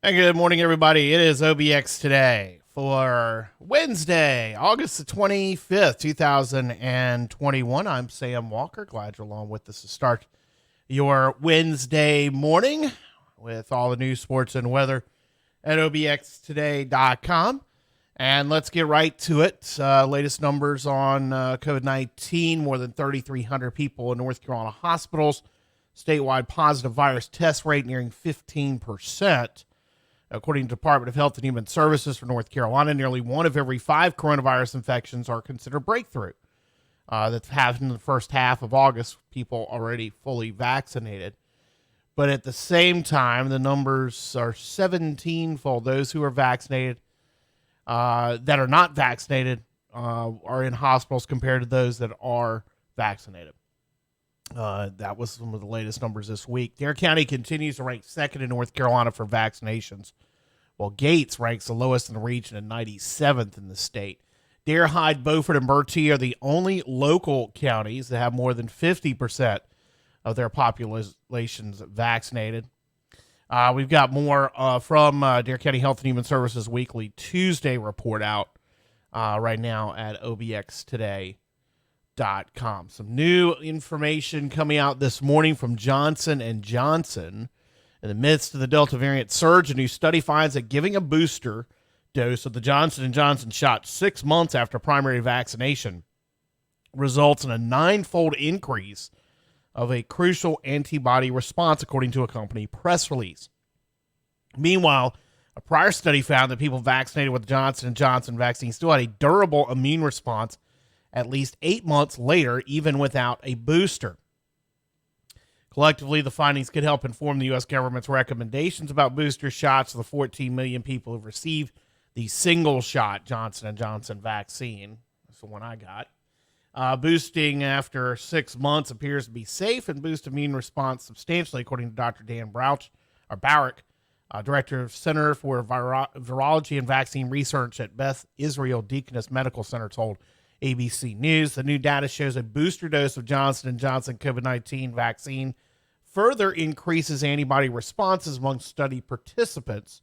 And good morning, everybody. It is OBX Today for Wednesday, August the 25th, 2021. I'm Sam Walker. Glad you're along with us to start your Wednesday morning with all the news, sports, and weather at obxtoday.com. And let's get right to it. Latest numbers on COVID-19, more than 3,300 people in North Carolina hospitals. Statewide positive virus test rate nearing 15%. According to the Department of Health and Human Services for North Carolina, nearly 1 of every 5 coronavirus infections are considered breakthrough. That's happened in the first half of August, people already fully vaccinated. But at the same time, the numbers are 17-fold. Those who are vaccinated that are not vaccinated are in hospitals compared to those that are vaccinated. That was some of the latest numbers this week. Dare County continues to rank second in North Carolina for vaccinations, while Gates ranks the lowest in the region and 97th in the state. Dare, Hyde, Beaufort, and Bertie are the only local counties that have more than 50% of their populations vaccinated. We've got more from Dare County Health and Human Services Weekly Tuesday report out right now at obxtoday.com. Some new information coming out this morning from Johnson & Johnson. In the midst of the Delta variant surge, a new study finds that giving a booster dose of the Johnson & Johnson shot 6 months after primary vaccination results in a 9-fold increase of a crucial antibody response, according to a company press release. Meanwhile, a prior study found that people vaccinated with the Johnson & Johnson vaccine still had a durable immune response at least 8 months later, even without a booster. Collectively, the findings could help inform the U.S. government's recommendations about booster shots to the 14 million people who've received the single-shot Johnson & Johnson vaccine. That's the one I got. Boosting after 6 months appears to be safe and boosts immune response substantially, according to Dr. Dan Barrick, Director of Center for Virology and Vaccine Research at Beth Israel Deaconess Medical Center, told ABC News. The new data shows a booster dose of Johnson & Johnson COVID-19 vaccine further increases antibody responses among study participants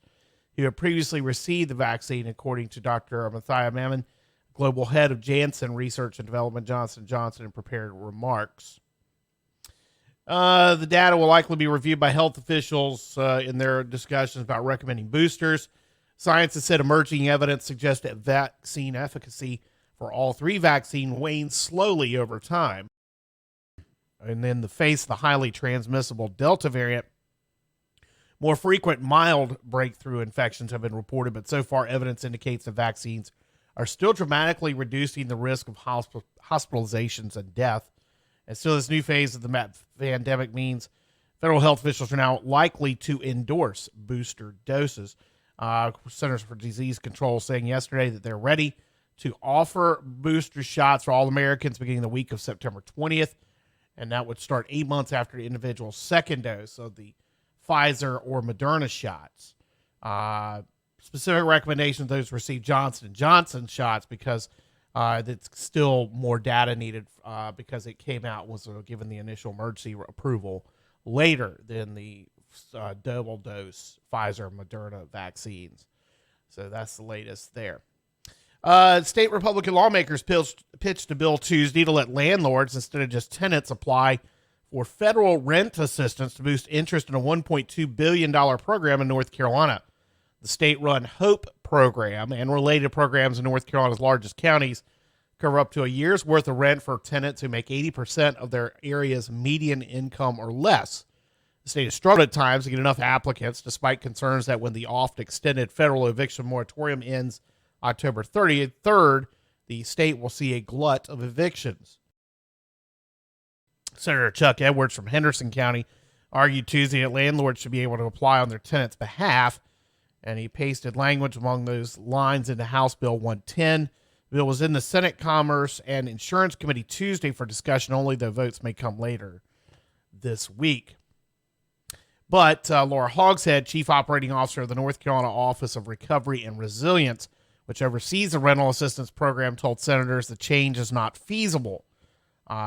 who have previously received the vaccine, according to Dr. Matthias Mammon, global head of Janssen Research and Development, Johnson & Johnson, in prepared remarks. The data will likely be reviewed by health officials in their discussions about recommending boosters. Science has said emerging evidence suggests that vaccine efficacy for all 3 vaccines wanes slowly over time. And in the face of the highly transmissible Delta variant, more frequent mild breakthrough infections have been reported, but so far evidence indicates the vaccines are still dramatically reducing the risk of hospitalizations and death. And still, this new phase of the pandemic means federal health officials are now likely to endorse booster doses. Centers for Disease Control saying yesterday that they're ready to offer booster shots for all Americans beginning the week of September 20th. And that would start 8 months after the individual's second dose of the Pfizer or Moderna shots. Specific recommendations, those receive Johnson & Johnson shots because it's still more data needed because it came out, was given the initial emergency approval later than the double dose Pfizer Moderna vaccines. So that's the latest there. State Republican lawmakers pitched a bill Tuesday to let landlords, instead of just tenants, apply for federal rent assistance to boost interest in a $1.2 billion program in North Carolina. The state-run HOPE program and related programs in North Carolina's largest counties cover up to a year's worth of rent for tenants who make 80% of their area's median income or less. The state has struggled at times to get enough applicants, despite concerns that when the oft-extended federal eviction moratorium ends October 3rd, the state will see a glut of evictions. Senator Chuck Edwards from Henderson County argued Tuesday that landlords should be able to apply on their tenants' behalf, and he pasted language among those lines into House Bill 110. The bill was in the Senate Commerce and Insurance Committee Tuesday for discussion only, though votes may come later this week. But Laura Hogshead, Chief Operating Officer of the North Carolina Office of Recovery and Resilience, which oversees the rental assistance program, told senators the change is not feasible.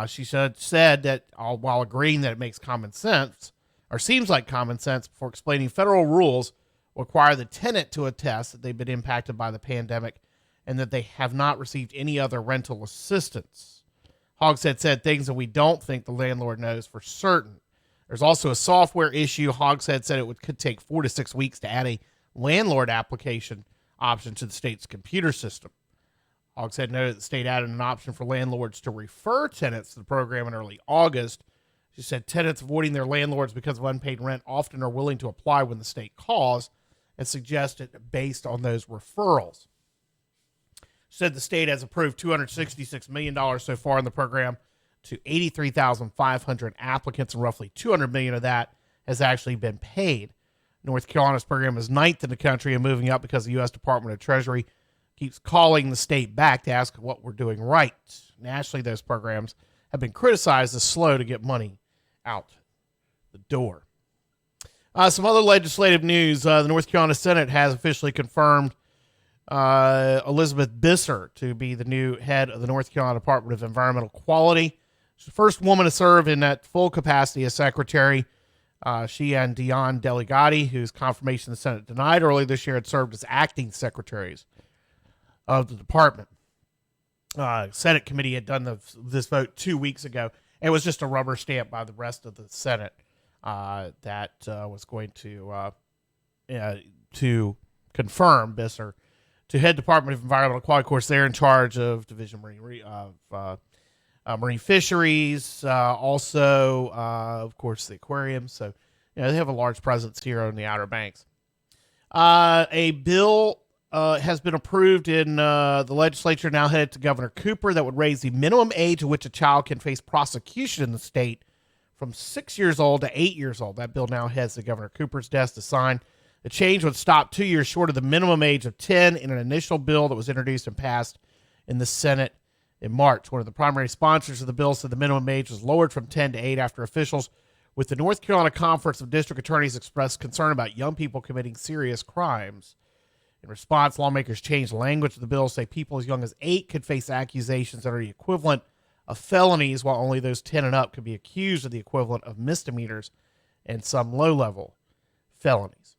She said that while agreeing that it makes common sense, or seems like common sense, before explaining federal rules require the tenant to attest that they've been impacted by the pandemic and that they have not received any other rental assistance. Hogshead said things that we don't think the landlord knows for certain. There's also a software issue. Hogshead said it could take 4 to 6 weeks to add a landlord application option to the state's computer system. Hogshead noted that the state added an option for landlords to refer tenants to the program in early August. She said tenants avoiding their landlords because of unpaid rent often are willing to apply when the state calls, and suggested based on those referrals. She said the state has approved $266 million so far in the program to 83,500 applicants, and roughly $200 million of that has actually been paid. North Carolina's program is 9th in the country and moving up because the U.S. Department of Treasury keeps calling the state back to ask what we're doing right. Nationally, those programs have been criticized as slow to get money out the door. Some other legislative news. The North Carolina Senate has officially confirmed Elizabeth Bisser to be the new head of the North Carolina Department of Environmental Quality. She's the first woman to serve in that full capacity as secretary. She and Dion Delegati, whose confirmation the Senate denied earlier this year, had served as acting secretaries of the department. Senate committee had done this vote 2 weeks ago. It was just a rubber stamp by the rest of the Senate that was going to confirm Bisser to head Department of Environmental Quality. Of course, they're in charge of Division of Marine Fisheries, also, of course, the aquarium. So, they have a large presence here on the Outer Banks. A bill has been approved in the legislature, now headed to Governor Cooper, that would raise the minimum age at which a child can face prosecution in the state from 6 years old to 8 years old. That bill now heads to Governor Cooper's desk to sign. The change would stop 2 years short of the minimum age of 10 in an initial bill that was introduced and passed in the Senate in March. One of the primary sponsors of the bill said the minimum age was lowered from 10 to 8 after officials with the North Carolina Conference of District Attorneys expressed concern about young people committing serious crimes. In response, lawmakers changed the language of the bill to say people as young as 8 could face accusations that are the equivalent of felonies, while only those 10 and up could be accused of the equivalent of misdemeanors and some low-level felonies.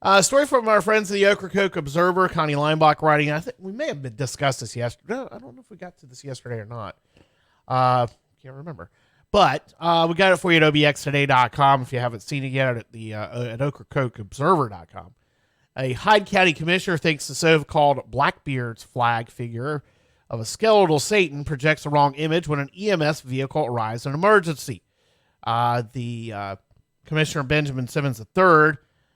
A story from our friends at the Ocracoke Observer, Connie Leinbach writing. I think we may have discussed this yesterday. I don't know if we got to this yesterday or not. Can't remember. But we got it for you at obxtoday.com if you haven't seen it yet, at ocracokeobserver.com. A Hyde County commissioner thinks the so-called Blackbeard's flag figure of a skeletal Satan projects the wrong image when an EMS vehicle arrives in an emergency. The Commissioner Benjamin Simmons III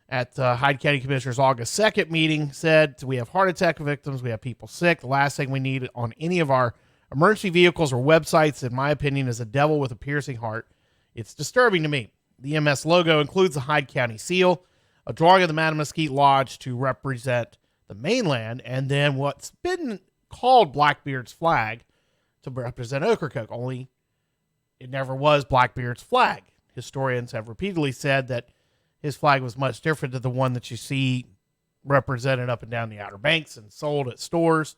at the Hyde County Commissioner's August 2nd meeting said, we have heart attack victims, we have people sick. The last thing we need on any of our emergency vehicles or websites, in my opinion, is a devil with a piercing heart. It's disturbing to me. The EMS logo includes the Hyde County seal, a drawing of the Madam Mesquite Lodge to represent the mainland, and then what's been called Blackbeard's flag to represent Ocracoke, only it never was Blackbeard's flag. Historians have repeatedly said that his flag was much different than the one that you see represented up and down the Outer Banks and sold at stores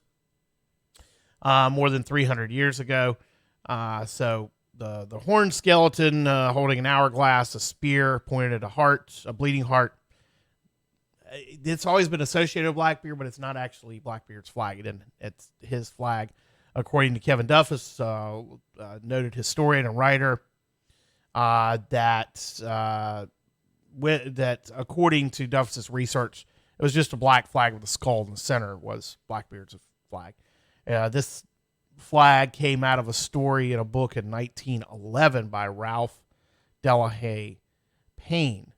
more than 300 years ago. So the horn skeleton holding an hourglass, a spear pointed at a heart, a bleeding heart. It's always been associated with Blackbeard, but it's not actually Blackbeard's flag. It's his flag, according to Kevin Duffus, noted historian and writer, that according to Duffus's research, it was just a black flag with a skull in the center was Blackbeard's flag. This flag came out of a story in a book in 1911 by Ralph Delahaye Payne,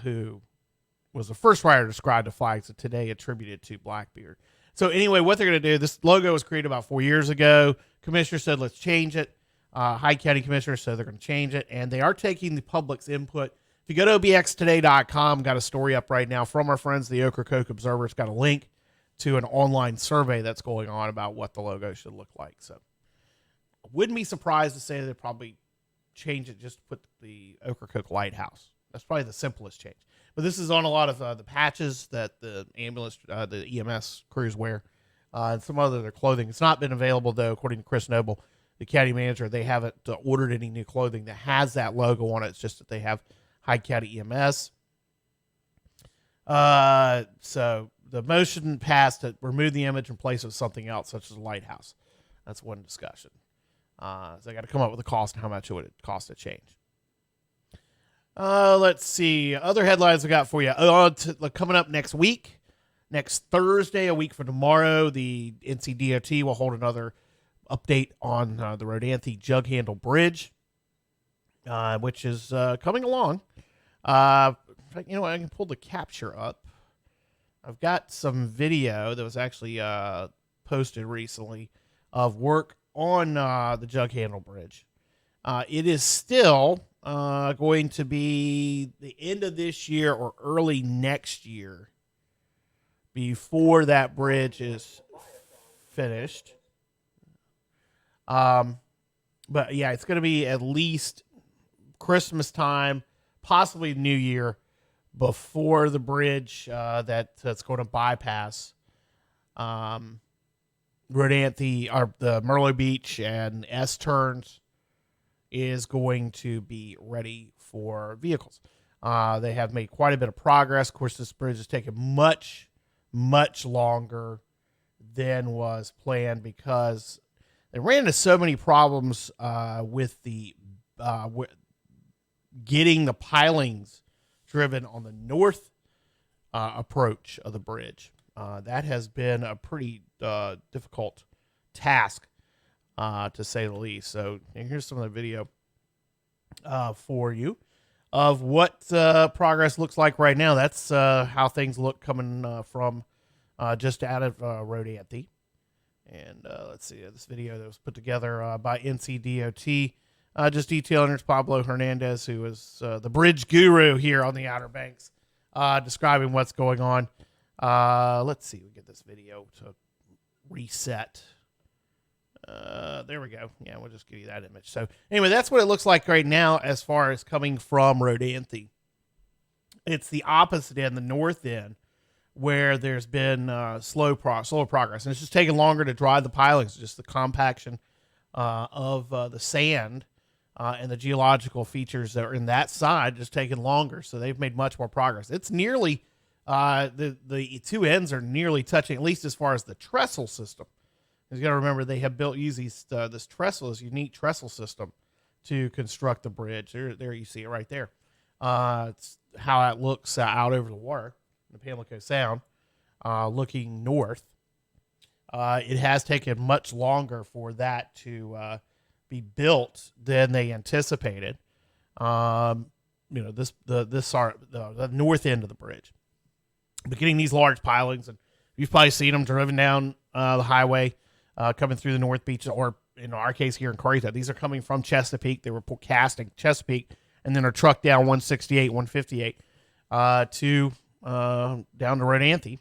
who was the first writer to describe the flags that today attributed to Blackbeard. So anyway, what they're going to do, this logo was created about 4 years ago. Commissioner said, let's change it. Hyde County Commissioner said they're going to change it, and they are taking the public's input. If you go to obxtoday.com, got a story up right now from our friends, the Ocracoke Observer. It's got a link to an online survey that's going on about what the logo should look like. So I wouldn't be surprised to say they'd probably change it, just to put the Ocracoke Lighthouse. That's probably the simplest change. But this is on a lot of the patches that the ambulance, the EMS crews wear, and some other their clothing. It's not been available, though, according to Chris Noble, the county manager. They haven't ordered any new clothing that has that logo on it. It's just that they have Hyde County EMS. So the motion passed to remove the image in place of something else, such as a lighthouse. That's one discussion. So I got to come up with a cost and how much it would cost to change. Let's see. Other headlines we got for you. Coming up next week, next Thursday, a week from tomorrow, the NCDOT will hold another update on the Rodanthe Jug Handle Bridge, which is coming along. I can pull the capture up. I've got some video that was actually posted recently of work on the Jug Handle Bridge. It is still going to be the end of this year or early next year before that bridge is finished. But yeah, it's going to be at least Christmas time, possibly New Year, before the bridge that's going to bypass Rodanthe, or the Merlo Beach and S turns, is going to be ready for vehicles. They have made quite a bit of progress. Of course, this bridge has taken much, much longer than was planned because they ran into so many problems with getting the pilings driven on the north approach of the bridge. That has been a pretty difficult task, to say the least. So here's some of the video for you of what progress looks like right now. That's how things look coming from just out of Rodanthe. And let's see, this video that was put together by NCDOT, just detailing it's Pablo Hernandez, who is the bridge guru here on the Outer Banks, describing what's going on. Let's see, we get this video to reset. There we go. Yeah, we'll just give you that image. So anyway, that's what it looks like right now as far as coming from Rodanthe. It's the opposite end, the north end, where there's been slow progress. And it's just taking longer to dry the pilings, just the compaction of the sand and the geological features that are in that side just taking longer. So they've made much more progress. It's nearly, the two ends are nearly touching, at least as far as the trestle system. You got to remember they have built using this unique trestle system to construct the bridge. There you see it right there. It's how it looks out over the water, the Pamlico Sound, looking north. It has taken much longer for that to be built than they anticipated. The north end of the bridge, but getting these large pilings, and you've probably seen them driven down the highway, coming through the North Beach, or in our case here in Corrientes. These are coming from Chesapeake. They were casting Chesapeake, and then are trucked down 168, 158 to down to Rodanthe.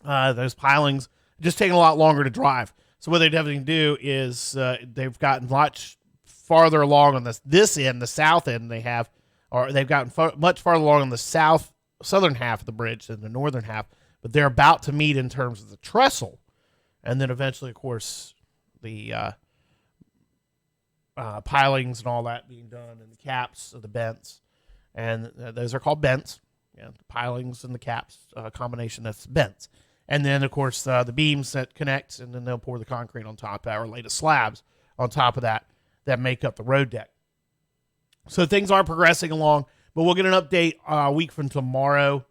Those pilings just taking a lot longer to drive. So what they'd have to do is they've gotten much farther along on this end, the south end. They've gotten much farther along on the southern half of the bridge than the northern half. But they're about to meet in terms of the trestle, and then eventually, of course, the pilings and all that being done, and the caps of the bents, and those are called bents. The pilings and the caps combination, that's bents. And then, of course, the beams that connect, and then they'll pour the concrete on top of that, or lay the slabs on top of that make up the road deck. So things are progressing along, but we'll get an update a week from tomorrow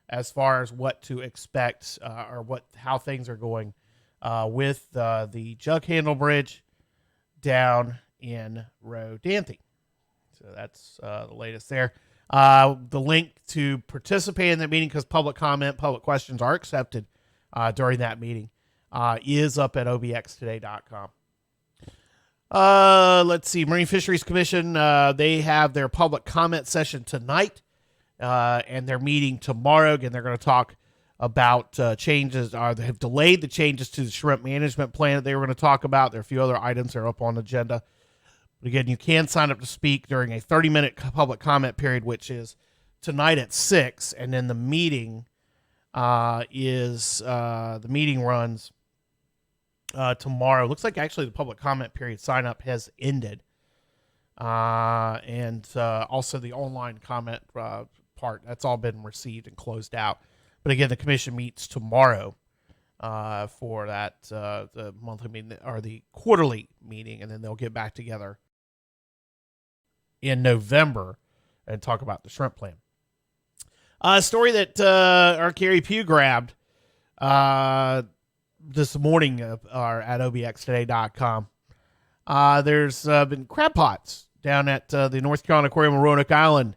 as far as what to expect how things are going with the jug handle bridge down in Rodanthe. So that's the latest there. The link to participate in the meeting, because public questions are accepted during that meeting, is up at obxtoday.com. Let's see. Marine Fisheries Commission, they have their public comment session tonight, and they're meeting tomorrow. Again, they're going to talk about changes. They have delayed the changes to the shrimp management plan that they were going to talk about. There are a few other items that are up on the agenda. But again, you can sign up to speak during a 30-minute public comment period, which is tonight at 6, and then the meeting runs tomorrow. Looks like actually the public comment period sign up has ended, and also the online comment part, that's all been received and closed out. But again, the commission meets tomorrow for that the monthly meeting, or the quarterly meeting, and then they'll get back together in November and talk about the shrimp plan. A story that our Carrie Pugh grabbed this morning at obxtoday.com. There's been crab pots down at the North Carolina Aquarium on Roanoke Island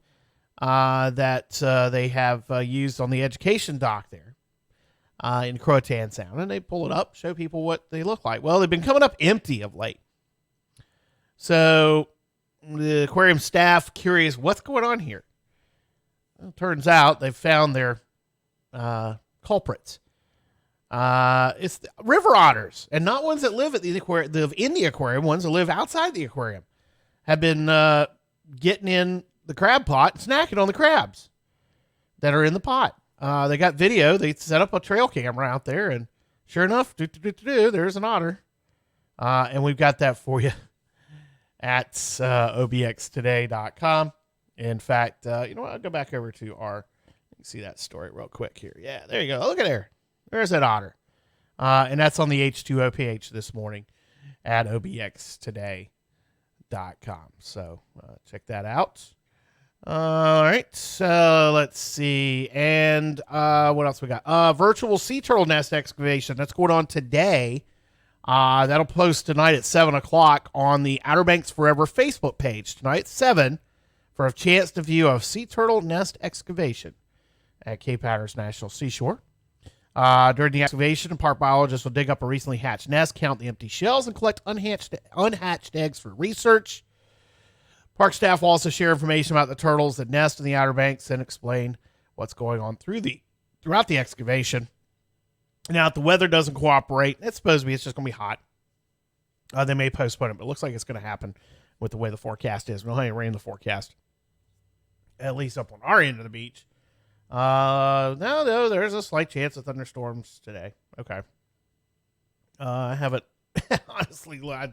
that they have used on the education dock there in Croatan Sound. And they pull it up, show people what they look like. Well, they've been coming up empty of late. So the aquarium staff curious, what's going on here? Well, it turns out they've found their culprits. It's the river otters, and not ones that live at the aquarium, in the aquarium. Ones that live outside the aquarium have been getting in the crab pot and snacking on the crabs that are in the pot. They got video. They set up a trail camera out there, and sure enough, there's an otter. And we've got that for you at obxtoday.com. In fact, you know what? I'll go back over to you can see that story real quick here. Yeah, there you go. Look at there. There's that otter. And that's on the H2OPH this morning at obxtoday.com. So check that out. All right. So let's see. And what else we got? Virtual sea turtle nest excavation. That's going on today. That'll post tonight at 7 o'clock on the Outer Banks Forever Facebook page. Tonight at 7 for a chance to view a sea turtle nest excavation at Cape Hatteras National Seashore. During the excavation, park biologists will dig up a recently hatched nest, count the empty shells, and collect unhatched eggs for research. Park staff will also share information about the turtles that nest in the Outer Banks and explain what's going on throughout the excavation. Now, if the weather doesn't cooperate, it's supposed to be, it's just going to be hot. They may postpone it, but it looks like it's going to happen with the way the forecast is. We don't have any rain in the forecast, at least up on our end of the beach. No, there's a slight chance of thunderstorms today. Okay. I haven't, honestly, I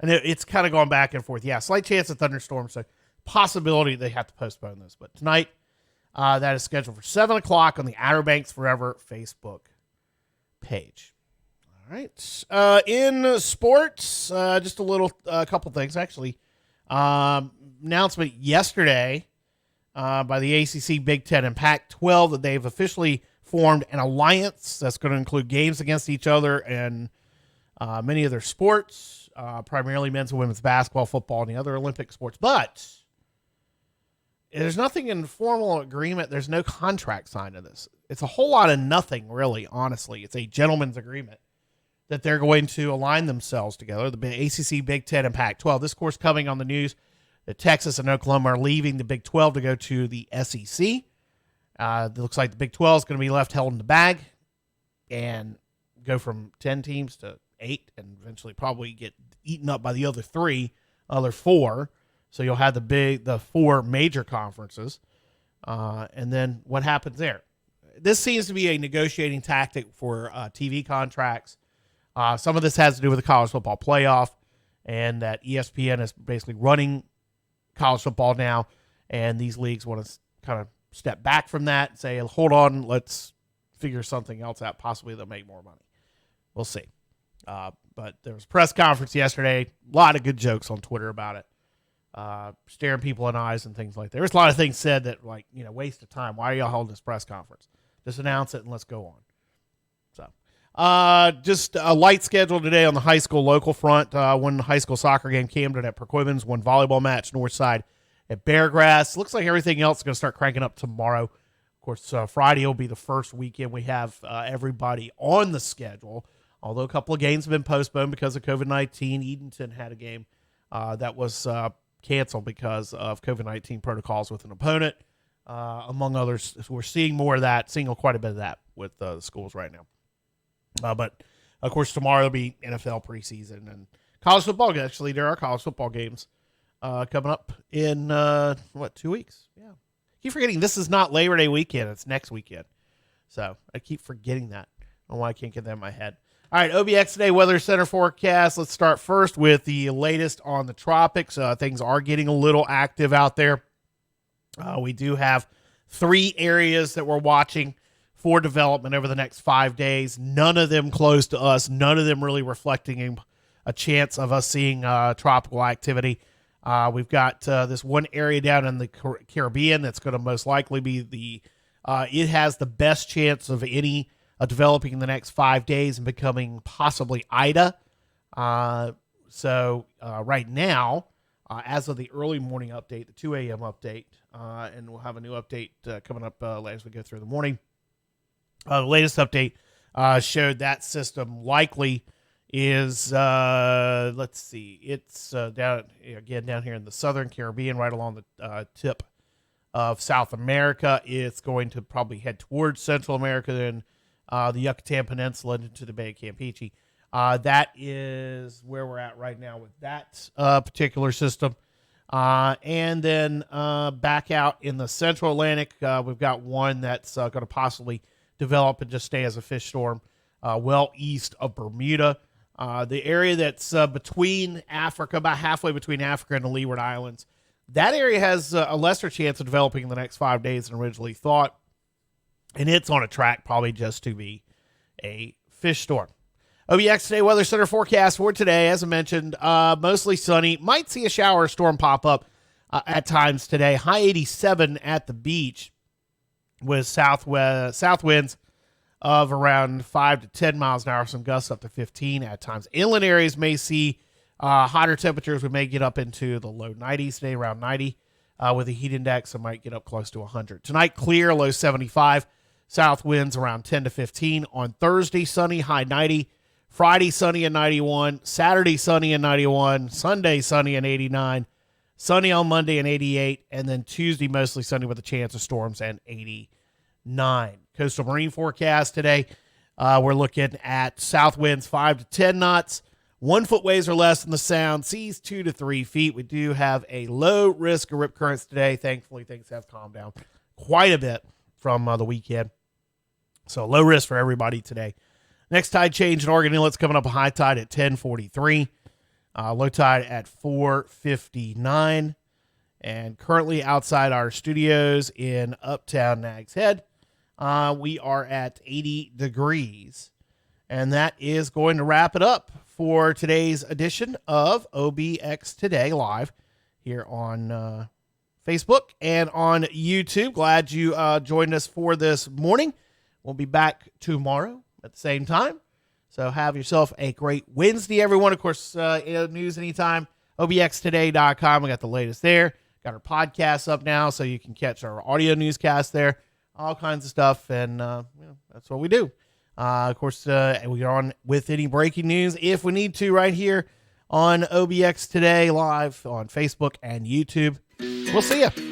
know it's kind of going back and forth. Yeah, slight chance of thunderstorms, so possibility they have to postpone this. But tonight, that is scheduled for 7 o'clock on the Outer Banks Forever Facebook page. All right. In sports, just a couple things, actually. Announcement yesterday by the ACC, Big Ten, and Pac-12 that they've officially formed an alliance that's going to include games against each other and many other sports, primarily men's and women's basketball, football, and the other Olympic sports. But there's nothing in formal agreement. There's no contract signed to this. It's a whole lot of nothing, really, honestly. It's a gentleman's agreement that they're going to align themselves together, the ACC, Big Ten, and Pac-12. This, of course, coming on the news that Texas and Oklahoma are leaving the Big 12 to go to the SEC. It looks like the Big 12 is going to be left held in the bag and go from 10 teams to 8 and eventually probably get eaten up by the other 4. So you'll have the 4 major conferences. And then what happens there? This seems to be a negotiating tactic for TV contracts. Some of this has to do with the college football playoff and that ESPN is basically running college football now. And these leagues want to kind of step back from that and say, hold on, let's figure something else out. Possibly they'll make more money. We'll see. But there was a press conference yesterday. A lot of good jokes on Twitter about it. Staring people in the eyes and things like that. There's a lot of things said that, like, waste of time. Why are y'all holding this press conference? Just announce it and let's go on. So, just a light schedule today on the high school local front. One high school soccer game, Camden at Perquimans, one volleyball match, Northside at Beargrass. Looks like everything else is going to start cranking up tomorrow. Of course, Friday will be the first weekend we have everybody on the schedule. Although a couple of games have been postponed because of COVID-19. Edenton had a game that was canceled because of COVID-19 protocols with an opponent, among others. We're seeing more of that, seeing quite a bit of that with the schools right now. But, of course, tomorrow will be NFL preseason and college football. Actually, there are college football games coming up in, 2 weeks? Yeah. Keep forgetting this is not Labor Day weekend. It's next weekend. So I keep forgetting that. I don't know why I can't get that in my head. All right, OBX Today Weather Center forecast. Let's start first with the latest on the tropics. Things are getting a little active out there. We do have 3 areas that we're watching for development over the next 5 days. None of them close to us. None of them really reflecting a chance of us seeing tropical activity. We've got this one area down in the Caribbean that's going to most likely be it has the best chance of any developing in the next 5 days and becoming possibly Ida. So right now, as of the early morning update, the 2 a.m. update, and we'll have a new update coming up as we go through the morning. The latest update showed that system likely is, let's see, it's down here in the southern Caribbean, right along the tip of South America. It's going to probably head towards Central America, then the Yucatan Peninsula into the Bay of Campeche. That is where we're at right now with that particular system. And then back out in the Central Atlantic, we've got one that's going to possibly develop and just stay as a fish storm well east of Bermuda. The area that's between Africa, about halfway between Africa and the Leeward Islands, that area has a lesser chance of developing in the next 5 days than originally thought. And it's on a track probably just to be a fish storm. OBX Today Weather Center forecast for today, as I mentioned, mostly sunny. Might see a shower or storm pop up at times today. High 87 at the beach with south winds of around 5 to 10 miles an hour. Some gusts up to 15 at times. Inland areas may see hotter temperatures. We may get up into the low 90s today, around 90 with a heat index. It might get up close to 100. Tonight, clear, low 75. South winds around 10 to 15. On Thursday, sunny, high 90. Friday, sunny and 91. Saturday, sunny and 91. Sunday, sunny and 89. Sunny on Monday and 88. And then Tuesday, mostly sunny with a chance of storms and 89. Coastal marine forecast today. We're looking at south winds 5 to 10 knots. 1 foot waves or less in the sound. Seas 2 to 3 feet. We do have a low risk of rip currents today. Thankfully, things have calmed down quite a bit from the weekend. So low risk for everybody today. Next tide change in Oregon Inlet's coming up a high tide at 10:43. Low tide at 4:59. And currently outside our studios in Uptown Nags Head, we are at 80 degrees. And that is going to wrap it up for today's edition of OBX Today Live here on Facebook and on YouTube. Glad you joined us for this morning. We'll be back tomorrow at the same time. So have yourself a great Wednesday, everyone. Of course, news anytime, obxtoday.com. We got the latest there. Got our podcasts up now, so you can catch our audio newscast there. All kinds of stuff, and that's what we do. Of course, we are on with any breaking news if we need to right here on OBX Today live on Facebook and YouTube. We'll see you.